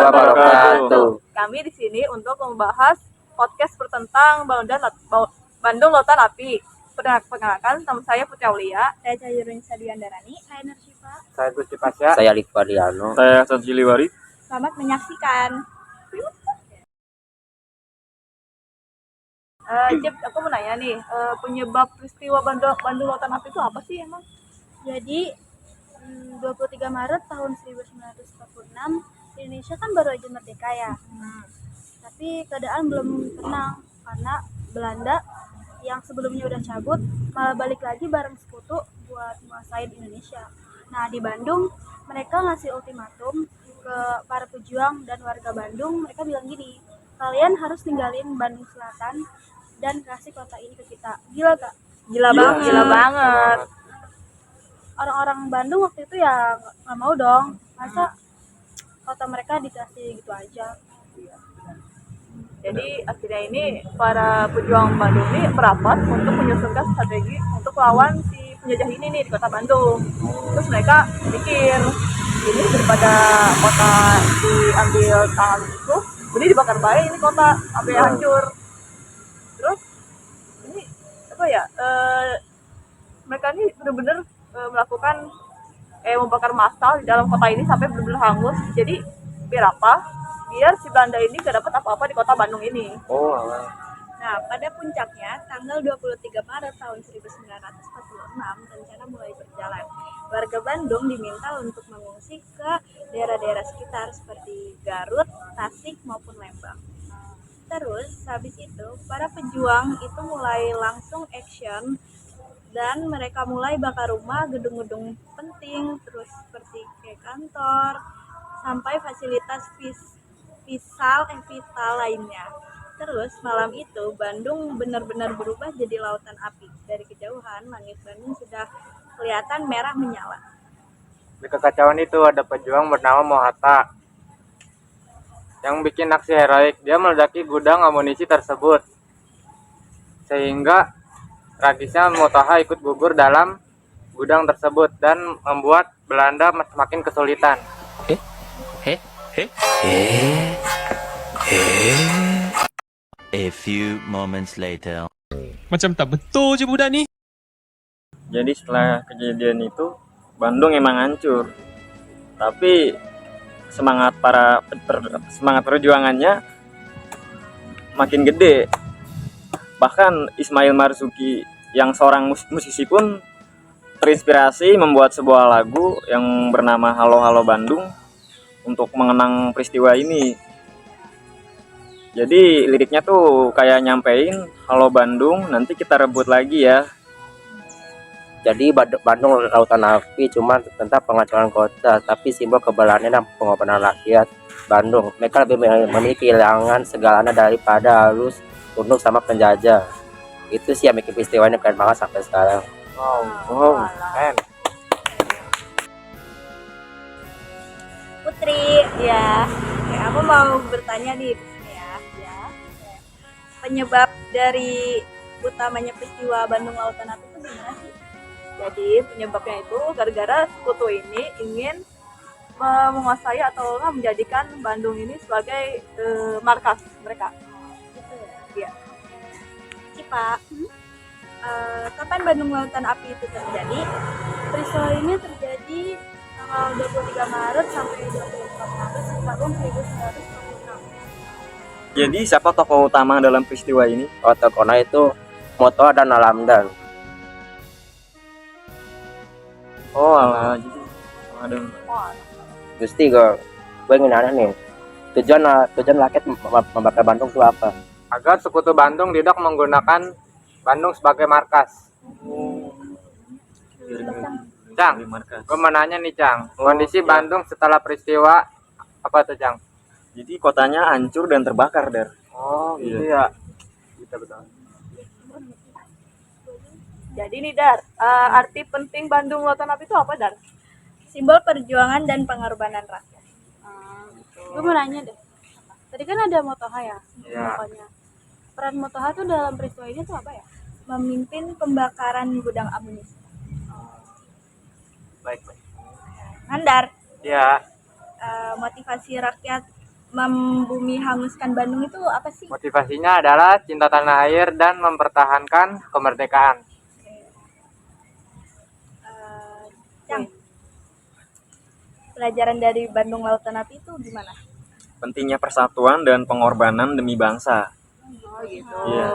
wabarakatuh. Kami di sini untuk membahas podcast tentang Bandung Lautan Api. Perkenalkan, nama saya Putri Aulia. Saya Cayurin Sadiandarani. Saya Nursyifa. Saya Gusti Pasya. Saya Lik Fadiano. Saya Hasan Ciliwari. Selamat menyaksikan. Cip, aku mau nanya nih, penyebab peristiwa Bandung Lautan Api itu apa sih emang? Jadi 23 Maret tahun 1946 Indonesia kan baru aja merdeka ya. Tapi keadaan belum tenang karena Belanda yang sebelumnya udah cabut malah balik lagi bareng sekutu buat menguasain Indonesia. Nah, di Bandung mereka ngasih ultimatum ke para pejuang dan warga Bandung. Mereka bilang gini, kalian harus tinggalin Bandung Selatan dan kasih kota ini ke kita. Gila gak? Gila banget. Orang-orang Bandung waktu itu ya nggak mau dong, masa kota mereka dikasih gitu aja. Jadi akhirnya ini para pejuang Bandung ini merapat untuk menyusunkan strategi untuk lawan si penjajah ini nih di kota Bandung. Terus mereka pikir, ini daripada kota diambil tangan musuh, jadi dibakar baik ini kota sampai hancur. Terus ini apa ya? Mereka ini benar-benar melakukan membakar massal di dalam kota ini sampai benar-benar hangus. Jadi biar apa? Biar si Belanda ini gak dapat apa-apa di kota Bandung ini. Nah, pada puncaknya tanggal 23 Maret tahun 1946 rencana mulai berjalan. Warga Bandung diminta untuk mengungsi ke daerah-daerah sekitar seperti Garut, Tasik maupun Lembang. Terus habis itu para pejuang itu mulai langsung action dan mereka mulai bakar rumah, gedung-gedung penting, terus seperti kayak kantor sampai fasilitas vital lainnya. Terus malam itu Bandung benar-benar berubah jadi lautan api. Dari kejauhan langit Bandung sudah kelihatan merah menyala. Di kekacauan itu ada pejuang bernama Mohatta yang bikin aksi heroik. Dia meledaki gudang amunisi tersebut sehingga tragisnya Mohatta ikut gugur dalam gudang tersebut dan membuat Belanda semakin kesulitan. A few moments later. Macam tak betul je budak ni. Jadi setelah kejadian itu Bandung emang hancur. Tapi semangat perjuangannya makin gede. Bahkan Ismail Marzuki yang seorang musisi pun terinspirasi membuat sebuah lagu yang bernama Halo Halo Bandung untuk mengenang peristiwa ini. Jadi liriknya tuh kayak nyampein, halo Bandung, nanti kita rebut lagi ya. Jadi Bandung Lautan Api cuma tentang penghancuran kota, tapi simbol keberanian dan pengorbanan rakyat Bandung. Mereka lebih memiliki kehilangan segalanya daripada harus tunduk sama penjajah. Itu sih yang bikin peristiwa ini keren banget sampai sekarang. Wow, keren. Putri, ya, aku mau bertanya nih ya. Penyebab dari utamanya peristiwa Bandung Lautan Api itu gimana sih? Jadi penyebabnya itu gara-gara sekutu ini ingin menguasai atau menjadikan Bandung ini sebagai markas mereka. Gitu ya? Iya. Cipa, kapan Bandung Lautan Api itu terjadi? Peristiwa ini terjadi tanggal 23 Maret sampai 24 Maret tahun 1946. Jadi siapa tokoh utama dalam peristiwa ini? Tokohnya itu Motoa dan Nalamdan. Oh alah, jadi ada. Gusti, gue ingin nanya nih, tujuan rakyat membakar Bandung itu apa? Agar sekutu Bandung tidak menggunakan Bandung sebagai markas. Cang, gue mau nanya nih Cang, kondisi Bandung setelah peristiwa apa tuh Cang? Jadi kotanya hancur dan terbakar, Dar. Oh gitu ya. Kita betul. Jadi nih Dar, arti penting Bandung Lautan Api itu apa Dar? Simbol perjuangan dan pengorbanan rakyat. Gue mau nanya deh. Tadi kan ada Motoha ya, pokoknya. Peran Motoha tuh dalam peristiwa ini tuh apa ya? Memimpin pembakaran gudang amunisi. Baik. Mandar, Ya. motivasi rakyat membumi hanguskan Bandung itu apa sih? Motivasinya adalah cinta tanah air dan mempertahankan kemerdekaan. Cang, pelajaran dari Bandung Lautan Api itu gimana? Pentingnya persatuan dan pengorbanan demi bangsa. Oh gitu. Iya.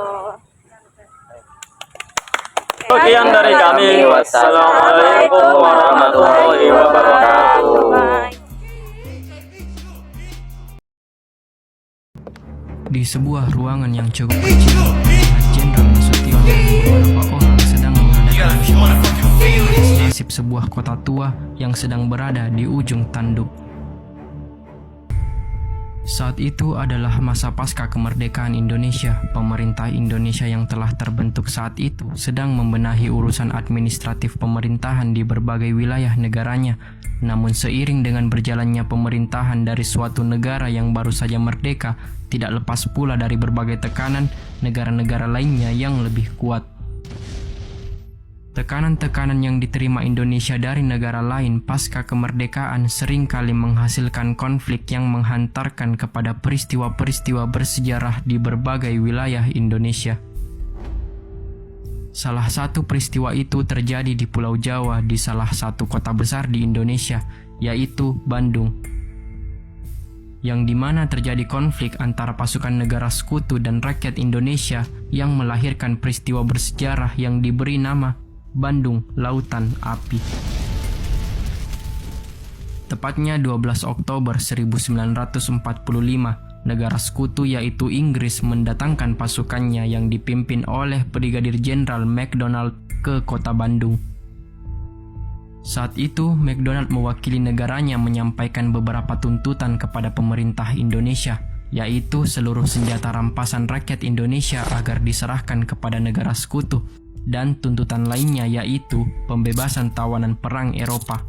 Sekian dari kami. Wassalamualaikum warahmatullahi wabarakatuh. Bye. Di sebuah ruangan yang cukup kecil, Jenderal Nasution dan beberapa orang sedang mengadakan musyawarah nasib sebuah kota tua yang sedang berada di ujung tanduk. Saat itu adalah masa pasca kemerdekaan Indonesia. Pemerintah Indonesia yang telah terbentuk saat itu sedang membenahi urusan administratif pemerintahan di berbagai wilayah negaranya. Namun seiring dengan berjalannya pemerintahan dari suatu negara yang baru saja merdeka, tidak lepas pula dari berbagai tekanan negara-negara lainnya yang lebih kuat. Tekanan-tekanan yang diterima Indonesia dari negara lain pasca kemerdekaan seringkali menghasilkan konflik yang menghantarkan kepada peristiwa-peristiwa bersejarah di berbagai wilayah Indonesia. Salah satu peristiwa itu terjadi di Pulau Jawa di salah satu kota besar di Indonesia, yaitu Bandung, yang dimana terjadi konflik antara pasukan negara sekutu dan rakyat Indonesia yang melahirkan peristiwa bersejarah yang diberi nama Bandung Lautan Api. Tepatnya 12 Oktober 1945, negara sekutu yaitu Inggris mendatangkan pasukannya yang dipimpin oleh Brigadir Jenderal MacDonald ke kota Bandung. Saat itu, MacDonald mewakili negaranya menyampaikan beberapa tuntutan kepada pemerintah Indonesia, yaitu seluruh senjata rampasan rakyat Indonesia agar diserahkan kepada negara sekutu, dan tuntutan lainnya yaitu pembebasan tawanan perang Eropa.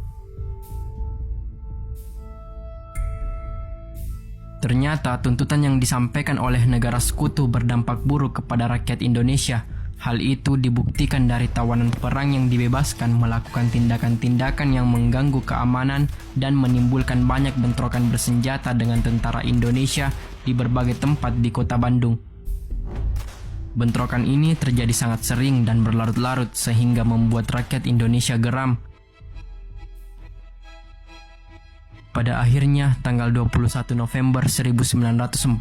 Ternyata tuntutan yang disampaikan oleh negara sekutu berdampak buruk kepada rakyat Indonesia. Hal itu dibuktikan dari tawanan perang yang dibebaskan melakukan tindakan-tindakan yang mengganggu keamanan dan menimbulkan banyak bentrokan bersenjata dengan tentara Indonesia di berbagai tempat di kota Bandung. Bentrokan ini terjadi sangat sering dan berlarut-larut sehingga membuat rakyat Indonesia geram. Pada akhirnya, tanggal 21 November 1945,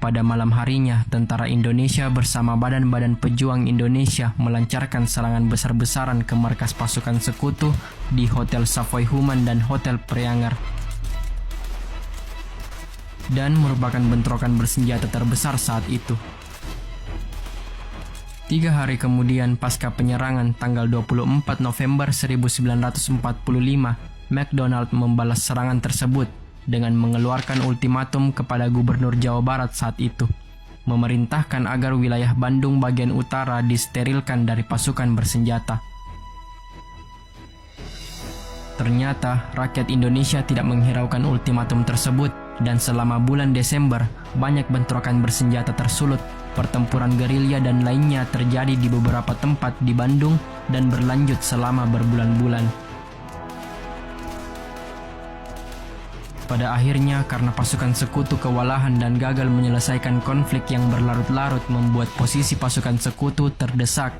pada malam harinya, tentara Indonesia bersama badan-badan pejuang Indonesia melancarkan serangan besar-besaran ke markas pasukan sekutu di Hotel Savoy Human dan Hotel Preanger, dan merupakan bentrokan bersenjata terbesar saat itu. 3 hari kemudian pasca penyerangan tanggal 24 November 1945, MacDonald membalas serangan tersebut dengan mengeluarkan ultimatum kepada Gubernur Jawa Barat saat itu, memerintahkan agar wilayah Bandung bagian utara disterilkan dari pasukan bersenjata. Ternyata rakyat Indonesia tidak menghiraukan ultimatum tersebut, dan selama bulan Desember banyak bentrokan bersenjata tersulut. Pertempuran gerilya dan lainnya terjadi di beberapa tempat di Bandung dan berlanjut selama berbulan-bulan. Pada akhirnya, karena pasukan sekutu kewalahan dan gagal menyelesaikan konflik yang berlarut-larut, membuat posisi pasukan sekutu terdesak.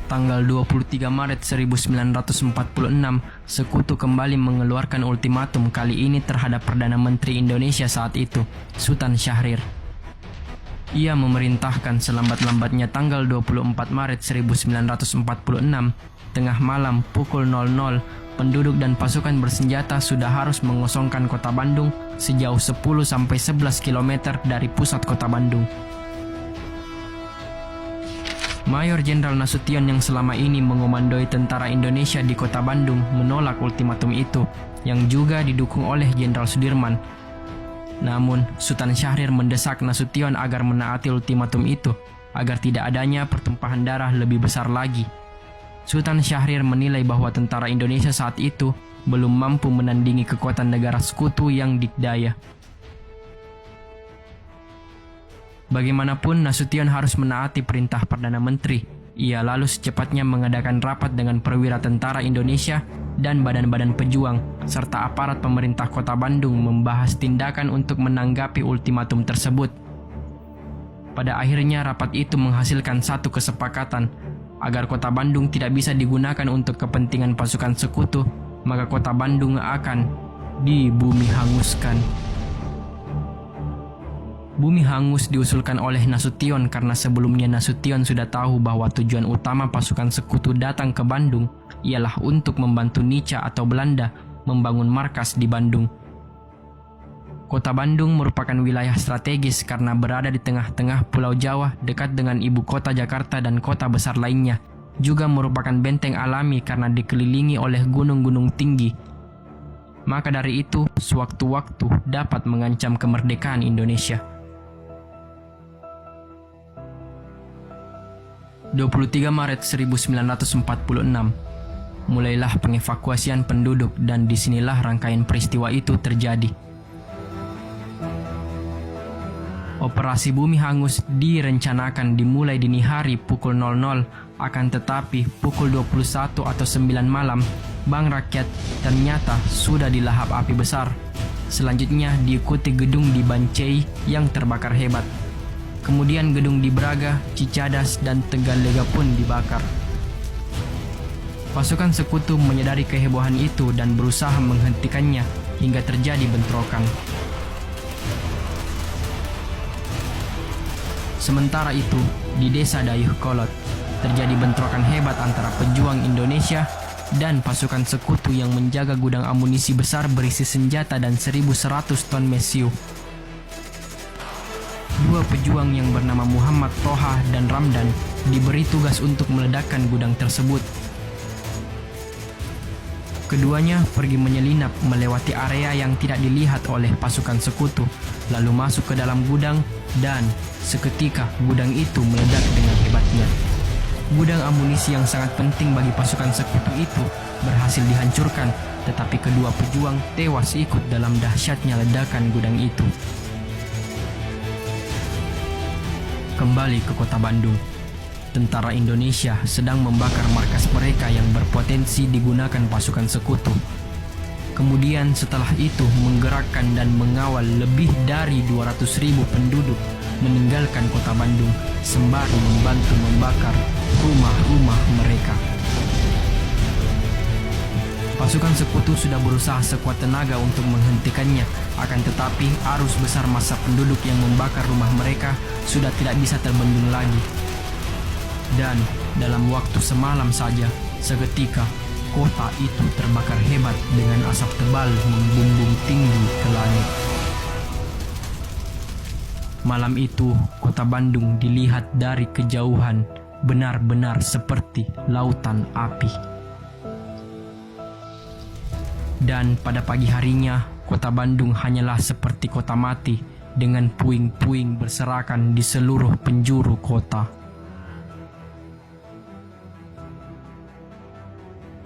Tanggal 23 Maret 1946, Sekutu kembali mengeluarkan ultimatum, kali ini terhadap Perdana Menteri Indonesia saat itu, Sultan Syahrir. Ia memerintahkan selambat-lambatnya tanggal 24 Maret 1946, tengah malam pukul 00, penduduk dan pasukan bersenjata sudah harus mengosongkan kota Bandung sejauh 10-11 km dari pusat kota Bandung. Mayor Jenderal Nasution yang selama ini mengomandoi tentara Indonesia di kota Bandung menolak ultimatum itu, yang juga didukung oleh Jenderal Sudirman. Namun, Sultan Syahrir mendesak Nasution agar menaati ultimatum itu, agar tidak adanya pertumpahan darah lebih besar lagi. Sultan Syahrir menilai bahwa tentara Indonesia saat itu belum mampu menandingi kekuatan negara sekutu yang dikdaya. Bagaimanapun, Nasution harus menaati perintah Perdana Menteri. ia lalu secepatnya mengadakan rapat dengan perwira tentara Indonesia dan badan-badan pejuang serta aparat pemerintah Kota Bandung membahas tindakan untuk menanggapi ultimatum tersebut. Pada akhirnya rapat itu menghasilkan satu kesepakatan agar Kota Bandung tidak bisa digunakan untuk kepentingan pasukan sekutu, maka Kota Bandung akan dibumi hanguskan. Bumi hangus diusulkan oleh Nasution karena sebelumnya Nasution sudah tahu bahwa tujuan utama pasukan sekutu datang ke Bandung ialah untuk membantu Nica atau Belanda membangun markas di Bandung. Kota Bandung merupakan wilayah strategis karena berada di tengah-tengah Pulau Jawa dekat dengan ibu kota Jakarta dan kota besar lainnya. Juga merupakan benteng alami karena dikelilingi oleh gunung-gunung tinggi. Maka dari itu, sewaktu-waktu dapat mengancam kemerdekaan Indonesia. 23 Maret 1946, mulailah pengevakuasian penduduk dan disinilah rangkaian peristiwa itu terjadi. Operasi Bumi Hangus direncanakan dimulai dini hari pukul 00, akan tetapi pukul 21 atau 9 malam, Bank Rakyat ternyata sudah dilahap api besar. Selanjutnya diikuti gedung di Bancai yang terbakar hebat. Kemudian gedung di Braga, Cicadas, dan Tegalega pun dibakar. Pasukan sekutu menyadari kehebohan itu dan berusaha menghentikannya hingga terjadi bentrokan. Sementara itu, di desa Dayuh Kolot, terjadi bentrokan hebat antara pejuang Indonesia dan pasukan sekutu yang menjaga gudang amunisi besar berisi senjata dan 1.100 ton mesiu. Dua pejuang yang bernama Muhammad Toha dan Ramdan diberi tugas untuk meledakkan gudang tersebut. Keduanya pergi menyelinap melewati area yang tidak dilihat oleh pasukan sekutu, lalu masuk ke dalam gudang dan seketika gudang itu meledak dengan hebatnya. Gudang amunisi yang sangat penting bagi pasukan sekutu itu berhasil dihancurkan, tetapi kedua pejuang tewas ikut dalam dahsyatnya ledakan gudang itu. Kembali ke Kota Bandung, tentara Indonesia sedang membakar markas mereka yang berpotensi digunakan pasukan sekutu. Kemudian setelah itu menggerakkan dan mengawal lebih dari 200.000 penduduk meninggalkan Kota Bandung sembari membantu membakar rumah-rumah mereka. Pasukan sekutu sudah berusaha sekuat tenaga untuk menghentikannya, akan tetapi arus besar massa penduduk yang membakar rumah mereka sudah tidak bisa terbendung lagi. Dan dalam waktu semalam saja, seketika kota itu terbakar hebat dengan asap tebal membumbung tinggi ke langit. Malam itu, Kota Bandung dilihat dari kejauhan benar-benar seperti lautan api. Dan pada pagi harinya, Kota Bandung hanyalah seperti kota mati dengan puing-puing berserakan di seluruh penjuru kota.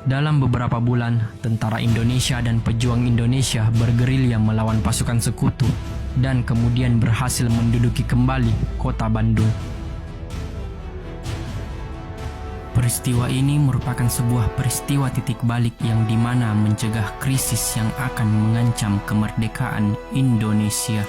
Dalam beberapa bulan, tentara Indonesia dan pejuang Indonesia bergerilya melawan pasukan sekutu dan kemudian berhasil menduduki kembali Kota Bandung. Peristiwa ini merupakan sebuah peristiwa titik balik yang dimana mencegah krisis yang akan mengancam kemerdekaan Indonesia.